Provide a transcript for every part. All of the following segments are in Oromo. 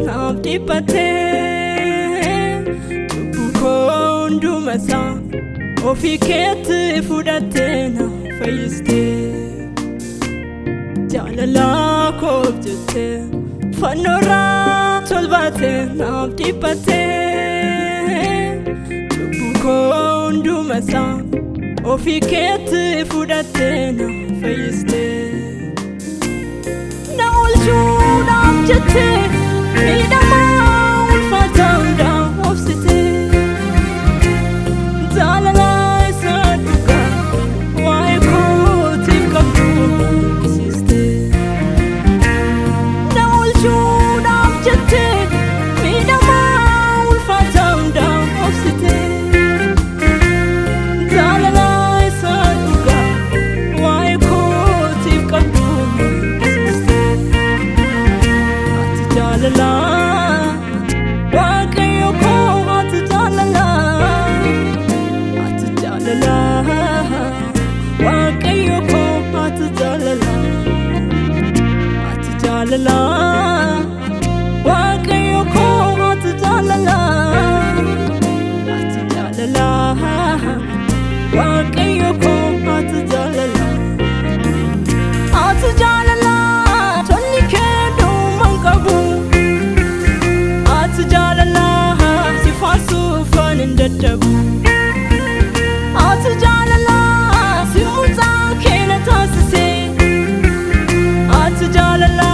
naaf dhiphate Bukondu masa ofii keetti fudhatte na fayyiste Jaalala koof jette fannoorraa tolbaate naaf dhiphate Bukondu masa ofii keetti fudhatte na fayyiste Na oolchuudhaaf jette miidhamaa ulfaataa hundaa obsite Jaalala isa dhugaa waa'ee kootiif qabdu mul'isiste Na oolchuudhaaf jette miidhamaa ulfaataa hundaa obsite Jaalala isa dhugaa waa'ee kootiif qabdu mul'isiste Ati jaalala waaqayyo koo ati jaalala Ati jaalala waaqayyo koo ati jaalala Ati jaalala waaqayyo koo ati jaalala Ati jaalala waaqayyo koo ati jaalala Ati jaalala tolli kee dhuman qabu Ati jaalala si faarsuufan hin dadhabu Ati jaalala si mucaa kee na taasise Ati jaalala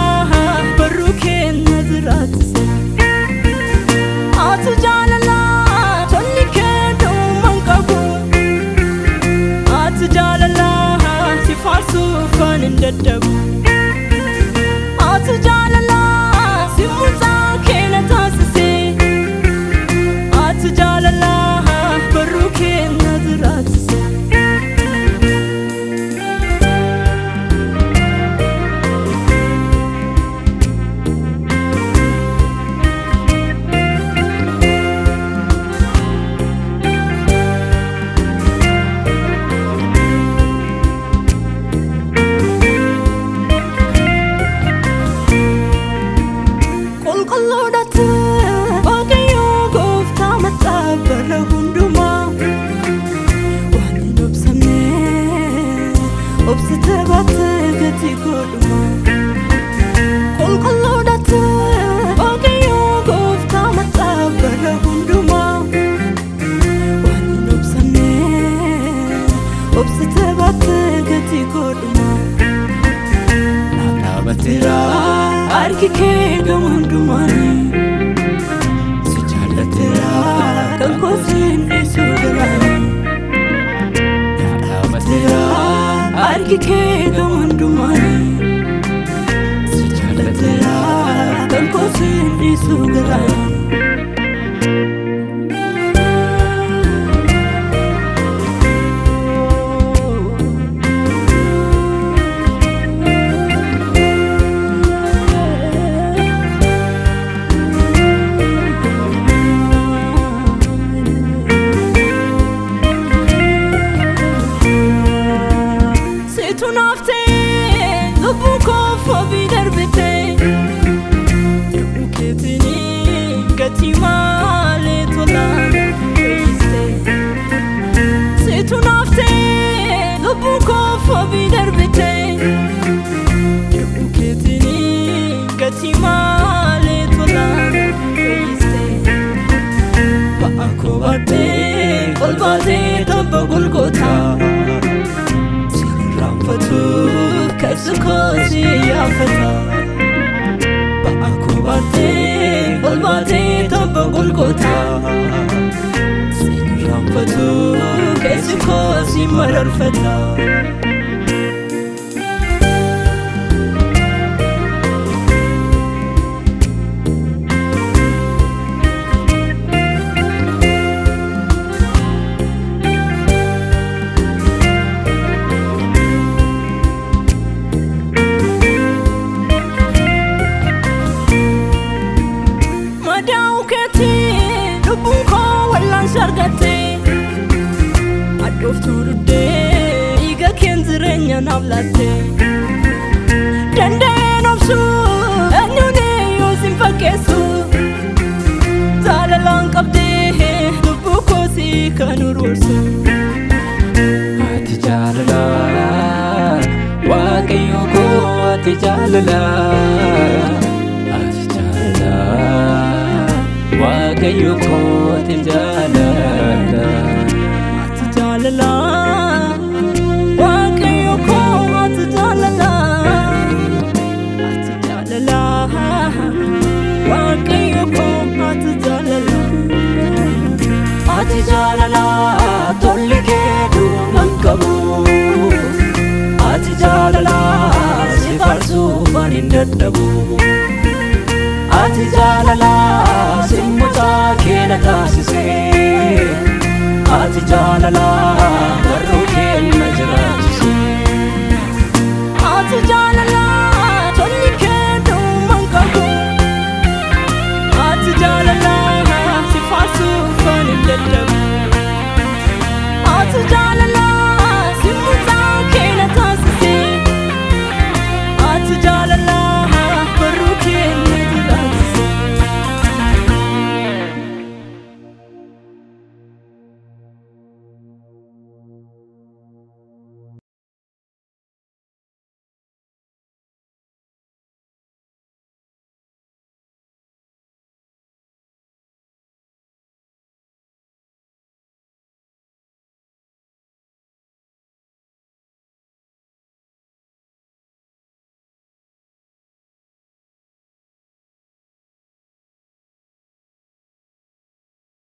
barruu kee na jiraachise Ati jaalala tolli kee dhuman qabu Ati jaalala si faarsuufan hin dadhabu Ati jaalala si mucaa kee na taasise Ati jaalala barruu kee na jiraachise Qulqulluudhaatti waaqayyo gooftaa mataa bara hundumaa Waan hin obsamne obsite baatte gatii godhuma Qulqulluudhaatti waaqayyo gooftaa mataa bara hundumaa Waan hin obsamne obsite baatte gatii godhuma Naaf dhaabateera harki kee gama hundumaani Si jaallateera kan koosiin dhiisuu galaani Naaf dhaabateera harki kee gama hundumaani Si jaallateera kan koosiin dhiisuu galaani Situ nafte lubbuu koo fobii darbite Lubbuu keetini gatii maalee tolaan fayyiste Situ nafte lubbuu koo fobii darbite Lubbuu keetini gatii maalee tolaan fayyiste Ba'aa koo baattee ol baatee tabba Golgootaa Raanfatuuf keessa koosi yaafata Ba'aa koo baattee ol baatee tabba Golgootaa Siin raanfatuuf keessa koosi mararfata Lubbuun koo wallaan sargatte Addooftuu duddee dhiiga keen jireenya naaf laatte Danda'een obsuu eenyuun yoo sin fakkeessu jaalalaan qabdee lubbuu koosii kan uruursu. Ati jaalala Waaqayyo koo ati jaalala ati jaalala Waaqayyo koo ati jaalala ati jaalala Waaqayyo koo ati jaalala ati jaalala Waaqayyo koo ati jaalala ati jaalala tolli kee dhuman qabu ati jaalala si faarsuuf ani hin dadhabu ati jaalala si mucaa kee na taasise ati jaalala barruu